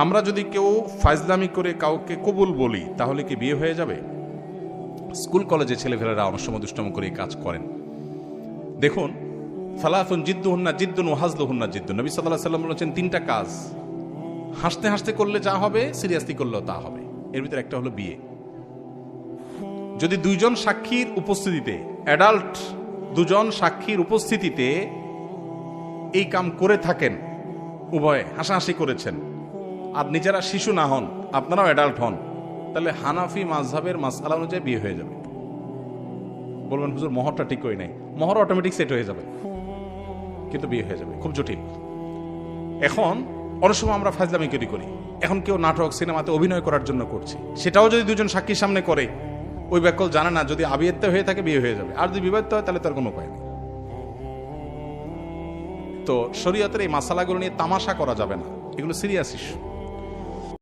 আমরা যদি কেউ ফাজলামি করে কাউকে কবুল বলি তাহলে কি বিয়ে হয়ে যাবে? স্কুল কলেজে ছেলেফেলেরা অনেক সময় দুষ্টম করে কাজ করেন। দেখুন, সালাতুন জিদ্দুহুন্না জিদ্দুন ওয়া হাজলুহুন্না জিদ্দুন, নবী সাল্লাল্লাহু আলাইহি ওয়াসাল্লাম বলেছেন তিনটা কাজ হাসতে হাসতে করলে যা হবে সিরিয়াসলি করলেও তা হবে। এর ভিতরে একটা হলো বিয়ে। যদি দুইজন সাক্ষীর উপস্থিতিতে, অ্যাডাল্ট দুজন সাক্ষীর উপস্থিতিতে এই কাম করে থাকেন, উভয়ে হাসাহাসি করেছেন, আর নিজেরা শিশু না হন, আপনারাও অ্যাডাল্ট হন, তাহলে হানাফি মাযহাবের মাসআলা অনুযায়ী বিয়ে হয়ে যাবে। বলবেন হুজুর মোহরটা ঠিক হই নাই, মোহর অটোমেটিক সেট হয়ে যাবে, কিন্তু বিয়ে হয়ে যাবে। খুব জটিল। এখন অনেক সময় আমরা ফাজলামি করি, এখন কেউ নাটক সিনেমাতে অভিনয় করার জন্য করছে, সেটাও যদি দুজন সাক্ষীর সামনে করে, ওই ব্যাকল জানে না, যদি আবিয়াত্ত হয়ে থাকে বিয়ে হয়ে যাবে, আর যদি বিবাহিত হয় তাহলে তার কোনো উপায় নেই। তো শরীয়তের এই মাসালাগুলো নিয়ে তামাশা করা যাবে না, এগুলো সিরিয়াস ইস্যু।